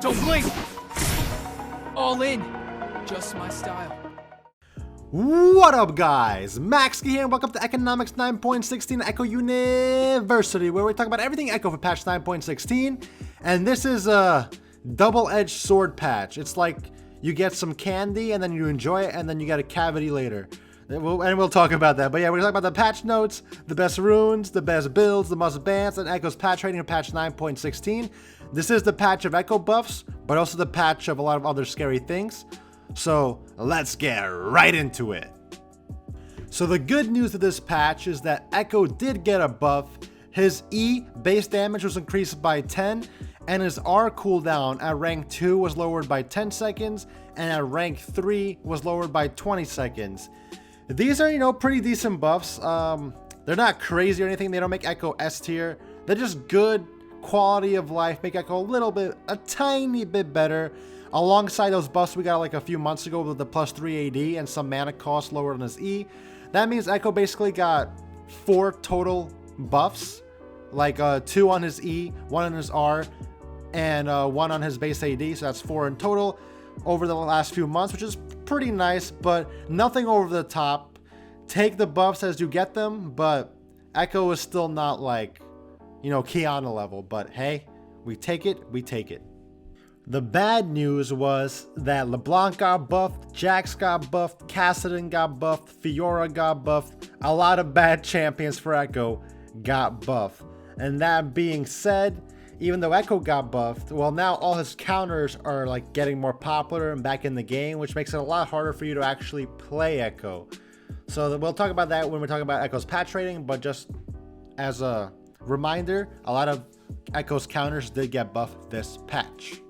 Don't blink! All in. Just my style. What up, guys? Maxske here, and welcome to Economics 9.16 Ekko University, where we talk about everything Ekko for patch 9.16. And this is a double-edged sword patch. It's like you get some candy, and then you enjoy it, and then you get a cavity later. And we'll talk about that. But yeah, we're talking about the patch notes, the best runes, the best builds, the must bans, and Ekko's patch rating of patch 9.16. This is the patch of Ekko buffs, but also the patch of a lot of other scary things. So let's get right into it. So the good news of this patch is that Ekko did get a buff. His E base damage was increased by 10, and his R cooldown at rank 2 was lowered by 10 seconds, and at rank 3 was lowered by 20 seconds. These are, pretty decent buffs. They're not crazy or anything. They don't make Ekko S tier. They're just good quality of life, make Ekko a tiny bit better. Alongside those buffs we got like a few months ago with the plus 3 AD and some mana cost lower on his E. That means Ekko basically got 4 total buffs, like 2 on his E, 1 on his R, and 1 on his base AD. So that's 4 in total over the last few months, which is pretty nice, but nothing over the top. Take the buffs as you get them, but Ekko is still not like, Kiana level. But hey, we take it. The bad news was that LeBlanc got buffed, Jax got buffed, Kassadin got buffed, Fiora got buffed. A lot of bad champions for Ekko got buffed. And that being said, even though Ekko got buffed, well, now all his counters are like getting more popular and back in the game, which makes it a lot harder for you to actually play Ekko. So we'll talk about that when we're talking about Ekko's patch rating, but just as a reminder, a lot of Ekko's counters did get buffed this patch.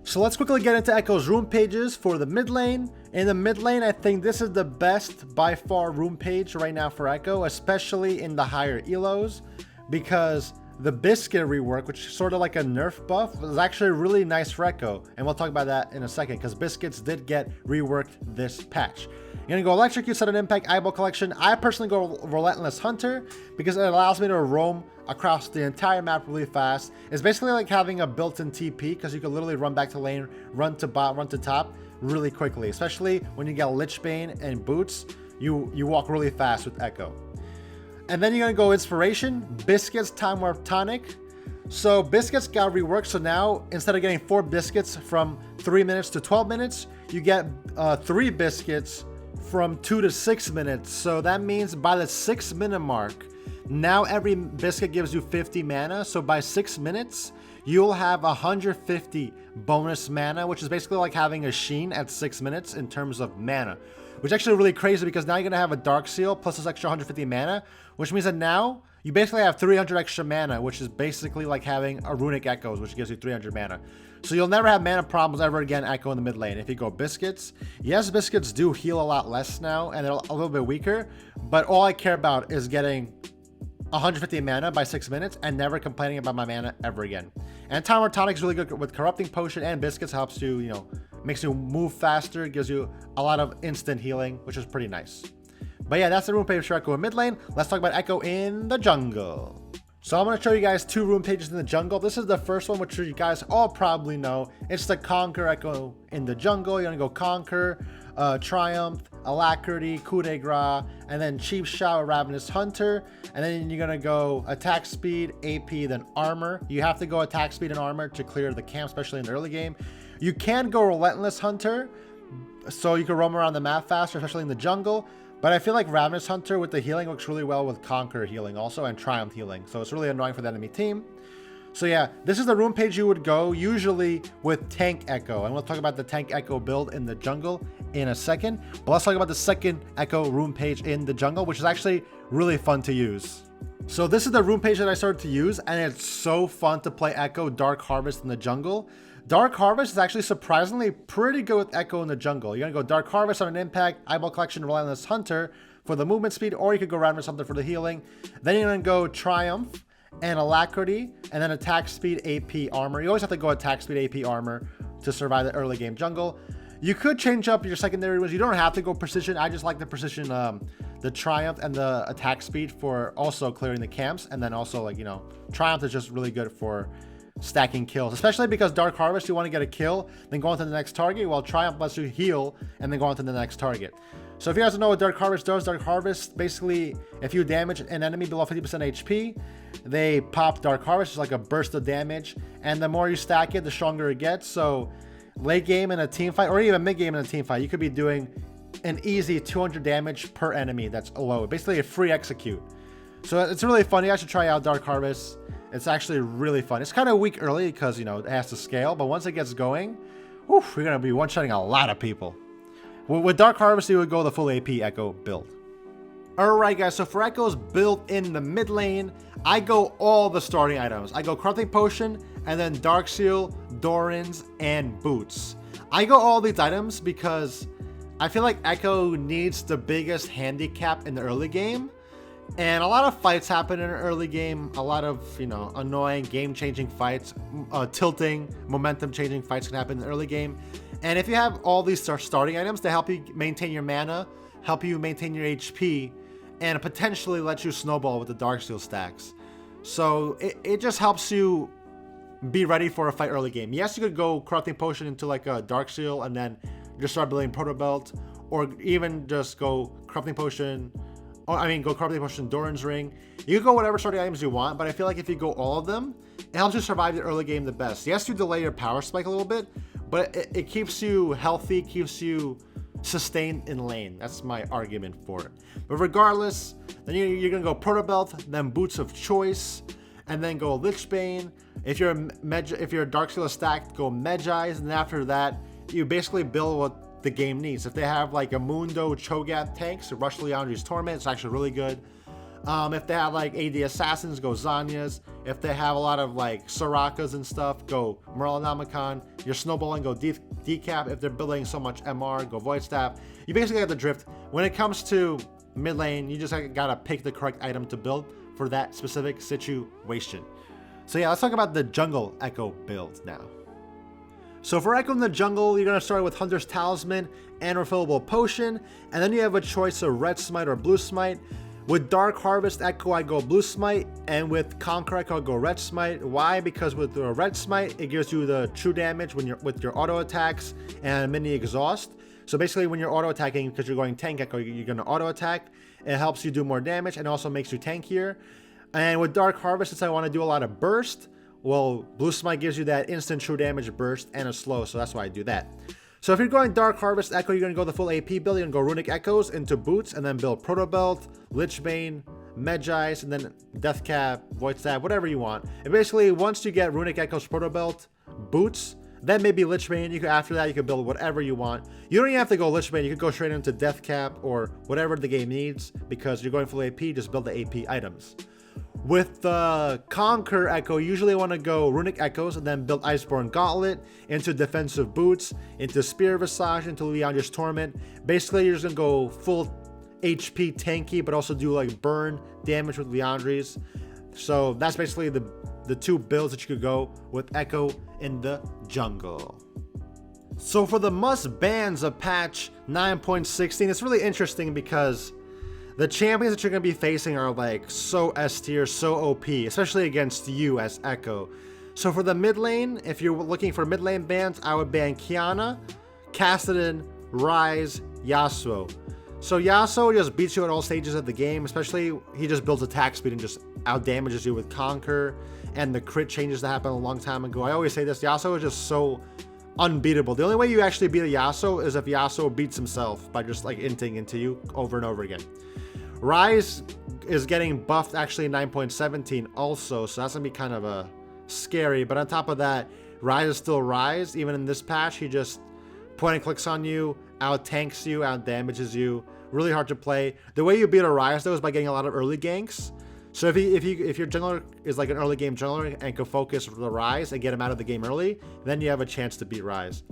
So let's quickly get into Ekko's rune pages for the mid lane. In the mid lane, I think this is the best by far rune page right now for Ekko, especially in the higher elos, because the Biscuit rework, which is sort of like a nerf buff, is actually really nice for Ekko. And we'll talk about that in a second, because Biscuits did get reworked this patch. You're gonna go Electrocute, Sudden Impact, Eyeball Collection. I personally go Relentless Hunter because it allows me to roam across the entire map really fast. It's basically like having a built-in TP, because you can literally run back to lane, run to bot, run to top really quickly. Especially when you get Lichbane and Boots, you walk really fast with Ekko. And then you're gonna go Inspiration, Biscuits, Time Warp Tonic. So Biscuits got reworked, so now instead of getting 4 biscuits from 3 minutes to 12 minutes, you get 3 biscuits from 2 to 6 minutes. So that means by the 6-minute mark, now every biscuit gives you 50 mana. So by 6 minutes, you'll have 150 bonus mana, which is basically like having a Sheen at 6 minutes in terms of mana. Which is actually really crazy, because now you're going to have a Dark Seal plus this extra 150 mana, which means that now you basically have 300 extra mana, which is basically like having a Runic Echoes, which gives you 300 mana. So you'll never have mana problems ever again Ekko in the mid lane. If you go Biscuits, yes, Biscuits do heal a lot less now, and they're a little bit weaker, but all I care about is getting 150 mana by 6 minutes and never complaining about my mana ever again. And Time Warp Tonic is really good with Corrupting Potion, and Biscuits helps you, makes you move faster, gives you a lot of instant healing, which is pretty nice. But yeah, that's the rune page for Ekko in mid lane. Let's talk about Ekko in the jungle. So I'm going to show you guys 2 rune pages in the jungle. This is the first one, which you guys all probably know. It's the Conquer Ekko in the jungle. You're going to go Conquer, Triumph, Alacrity, Coup de Grace, and then Cheap Shot, Ravenous Hunter. And then you're going to go Attack Speed, AP, then Armor. You have to go Attack Speed and Armor to clear the camp, especially in the early game. You can go Relentless Hunter, so you can roam around the map faster, especially in the jungle. But I feel like Ravenous Hunter with the healing works really well with Conquer healing also, and Triumph healing. So it's really annoying for the enemy team. So yeah, this is the rune page you would go usually with Tank Ekko. And we'll talk about the Tank Ekko build in the jungle in a second. But let's talk about the second Ekko rune page in the jungle, which is actually really fun to use. So this is the rune page that I started to use, and it's so fun to play Ekko Dark Harvest in the jungle. Dark Harvest is actually surprisingly pretty good with Ekko in the jungle. You're going to go Dark Harvest on an impact, Eyeball Collection, Relentless Hunter for the movement speed, or you could go Ravenous Hunter for the healing. Then you're going to go Triumph and Alacrity, and then Attack Speed, AP, Armor. You always have to go Attack Speed, AP, Armor to survive the early game jungle. You could change up your secondary ones. You don't have to go Precision. I just like the Precision, the Triumph and the Attack Speed for also clearing the camps. And then also, like, Triumph is just really good for stacking kills, especially because Dark Harvest, you want to get a kill, then go on to the next target, while Triumph lets you heal and then go on to the next target. So if you guys don't know what Dark Harvest does, Dark Harvest, basically, if you damage an enemy below 50% HP, they pop Dark Harvest. It's like a burst of damage, and the more you stack it, the stronger it gets. So late game in a team fight, or even mid game in a team fight, you could be doing an easy 200 damage per enemy that's low. Basically a free execute. So it's really fun. You guys should try out Dark Harvest. It's actually really fun. It's kind of weak early because, you know, it has to scale, but once it gets going, whew, you're going to be one-shotting a lot of people. With Dark Harvest, you would go the full AP Ekko build. Alright guys, so for Ekko's build in the mid lane, I go all the starting items. I go Corrupting Potion, and then Dark Seal, Doran's, and Boots. I go all these items because I feel like Ekko needs the biggest handicap in the early game. And a lot of fights happen in an early game. A lot of, you know, annoying game-changing fights, tilting, momentum-changing fights can happen in the early game. And if you have all these starting items to help you maintain your mana, help you maintain your HP, and potentially let you snowball with the Dark Seal stacks. So it just helps you be ready for a fight early game. Yes, you could go Corrupting Potion into like a Dark Seal and then just start building Proto Belt, or even just go Corrupting Potion, go Corrupting Potion, Doran's Ring. You can go whatever starting items you want, but I feel like if you go all of them, it helps you survive the early game the best. Yes, you delay your power spike a little bit, but it keeps you healthy, keeps you sustained in lane. That's my argument for it. But regardless, then you're gonna go Proto Belt, then Boots of Choice, and then go Lichbane. If your Dark Seal is stacked, go Medjai's, and after that, you basically build what the game needs. If they have like a Mundo Cho'Gath tanks, Rush Liandry's Torment, it's actually really good. If they have like AD Assassins, go Zanya's. If they have a lot of like Sorakas and stuff, go Merlinomicon. Your Snowballing, go Decap. If they're building so much MR, go Void Staff. You basically have the drift. When it comes to mid lane, you just gotta pick the correct item to build for that specific situation. So yeah, let's talk about the jungle Ekko build now. So for Ekko in the jungle, you're going to start with Hunter's Talisman and Refillable Potion, and then you have a choice of Red Smite or Blue Smite. With Dark Harvest Ekko, I go Blue Smite, and with Conquer Ekko, I go Red Smite. Why? Because with the Red Smite, it gives you the true damage when with your auto attacks and mini exhaust. So basically when you're auto attacking, because you're going tank Ekko, you're going to auto attack. It helps you do more damage and also makes you tankier. And with Dark Harvest, since I want to do a lot of burst, well, Blue Smite gives you that instant true damage burst and a slow, so that's why I do that. So if you're going Dark Harvest Ekko, you're going to go the full AP build. You're going to go Runic Echoes into Boots, and then build Proto Belt, Lichbane, Medjai's, and then Deathcap, Void Stab, whatever you want. And basically, once you get Runic Echoes, Proto Belt, Boots, then maybe Lichbane. After that, you can build whatever you want. You don't even have to go Lichbane. You could go straight into Deathcap or whatever the game needs, because you're going full AP, just build the AP items. With the Conquer Ekko, you usually want to go Runic Echoes and then build Iceborne Gauntlet into Defensive Boots, into Spear Visage, into Liandry's Torment. Basically, you're just going to go full HP tanky, but also do like burn damage with Liandry's. So that's basically the two builds that you could go with Ekko in the jungle. So for the must bans of patch 9.16, it's really interesting because the champions that you're going to be facing are like so S tier, so OP, especially against you as Ekko. So for the mid lane, if you're looking for mid lane bans, I would ban Qiyana, Kassadin, Ryze, Yasuo. So Yasuo just beats you at all stages of the game, especially he just builds attack speed and just out damages you with Conquer and the crit changes that happened a long time ago. I always say this, Yasuo is just so unbeatable. The only way you actually beat a Yasuo is if Yasuo beats himself by just like inting into you over and over again. Ryze is getting buffed actually in 9.17 also, so that's gonna be kind of scary. But on top of that, Ryze is still Ryze. Even in this patch, he just point and clicks on you, out tanks you, out damages you. Really hard to play. The way you beat a Ryze though is by getting a lot of early ganks. So if your jungler is like an early game jungler and can focus the Ryze and get him out of the game early, then you have a chance to beat Ryze.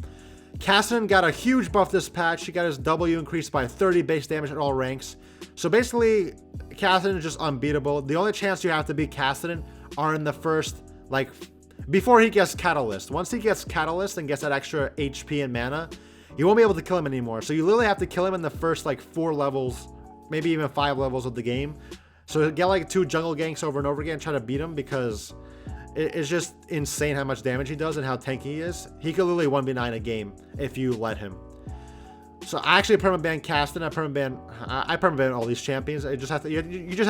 Kassadin got a huge buff this patch. He got his W increased by 30 base damage at all ranks. So basically, Kassadin is just unbeatable. The only chance you have to beat Kassadin are in the first, like, before he gets Catalyst. Once he gets Catalyst and gets that extra HP and mana, you won't be able to kill him anymore. So you literally have to kill him in the first, like, 4 levels, maybe even 5 levels of the game. So get, like, 2 jungle ganks over and over again, try to beat him, because It's just insane how much damage he does and how tanky he is. He could literally 1v9 a game if you let him. So I actually permaban Caston. I permaban all these champions. You just have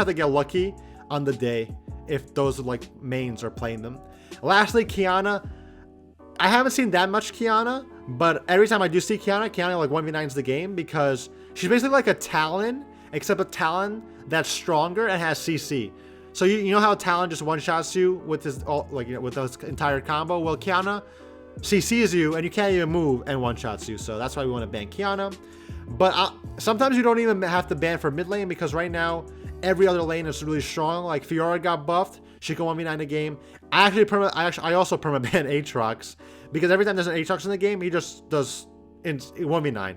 to get lucky on the day if those like mains are playing them. Lastly, Kiana. I haven't seen that much Kiana, but every time I do see Kiana like 1v9s the game because she's basically like a Talon, except a Talon that's stronger and has CC. So you know how Talon just one-shots you with his with his entire combo? Well, Kiana CCs you and you can't even move and one-shots you. So that's why we want to ban Kiana. But sometimes you don't even have to ban for mid lane because right now every other lane is really strong. Like Fiora got buffed, she can 1v9 a game. I also permaban Aatrox because every time there's an Aatrox in the game, he just does 1v9.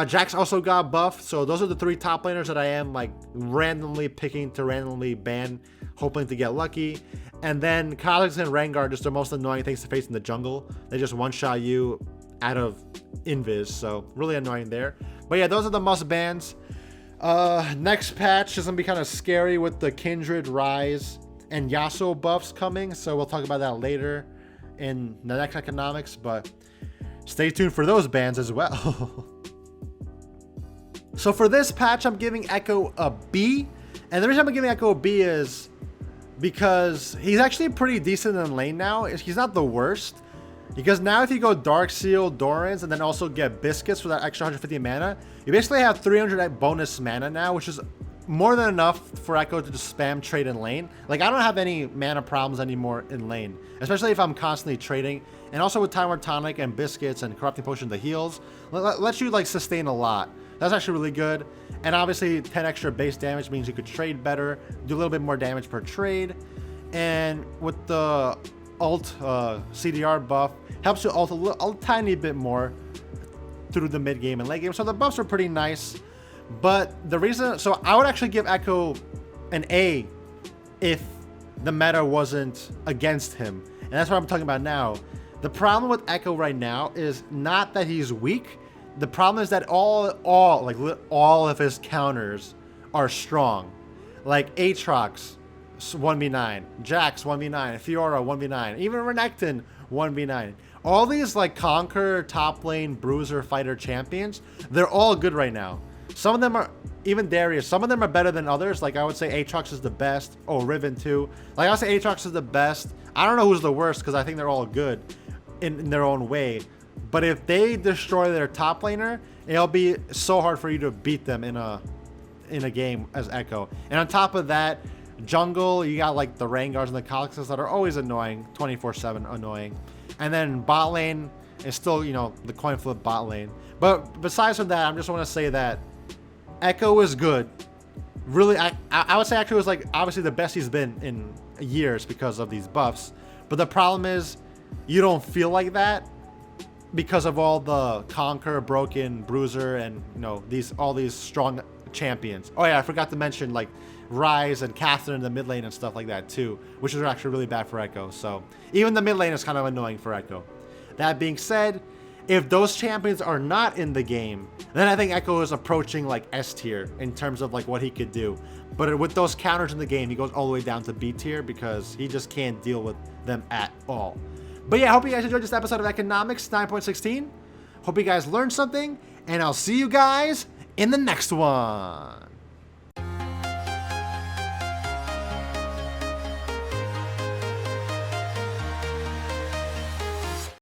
Jax also got buffed, so those are the 3 top laners that I am like randomly picking to randomly ban, hoping to get lucky. And then Kha'Zix and Rengar, just the most annoying things to face in the jungle. They just one-shot you out of invis, so really annoying there. But yeah, those are the must bans. Next patch is gonna be kind of scary with the Kindred, Rise, and Yasuo buffs coming, so we'll talk about that later in the next economics, but stay tuned for those bans as well. So for this patch, I'm giving Ekko a B, and the reason I'm giving Ekko a B is because he's actually pretty decent in lane now. He's not the worst, because now if you go Dark Seal, Doran's, and then also get Biscuits for that extra 150 mana, you basically have 300 bonus mana now, which is more than enough for Ekko to just spam trade in lane. Like, I don't have any mana problems anymore in lane, especially if I'm constantly trading. And also with Time War Tonic and Biscuits and Corrupting Potion, the heals, lets you like sustain a lot. That's actually really good. And obviously 10 extra base damage means you could trade better, do a little bit more damage per trade. And with the ult CDR buff, helps you ult a tiny bit more through the mid game and late game. So the buffs are pretty nice. But the reason, so I would actually give Ekko an A if the meta wasn't against him. And that's what I'm talking about now. The problem with Ekko right now is not that he's weak. The problem is that all of his counters are strong. Like Aatrox 1v9, Jax 1v9, Fiora 1v9, even Renekton 1v9. All these like Conqueror, top lane, bruiser, fighter champions, they're all good right now. Some of them are, even Darius, some of them are better than others. Like I would say Aatrox is the best. Oh, Riven too. Like I would say Aatrox is the best. I don't know who's the worst because I think they're all good in their own way. But if they destroy their top laner, it'll be so hard for you to beat them in a game as Ekko. And on top of that, jungle, you got like the Rengars and the Kha'Zixes that are always annoying, 24/7 annoying. And then bot lane is still, you know, the coin flip bot lane. But besides from that, I just want to say that Ekko is good. Really, I would say Ekko is like obviously the best he's been in years because of these buffs. But the problem is you don't feel like that because of all the Conquer, Broken, Bruiser, and you know all these strong champions. Oh yeah, I forgot to mention like Rise and Catherine in the mid lane and stuff like that too, which is actually really bad for Ekko. So even the mid lane is kind of annoying for Ekko. That being said, if those champions are not in the game, then I think Ekko is approaching like S tier in terms of like what he could do. But with those counters in the game, he goes all the way down to B tier because he just can't deal with them at all. But yeah, I hope you guys enjoyed this episode of Economics 9.16. Hope you guys learned something, and I'll see you guys in the next one.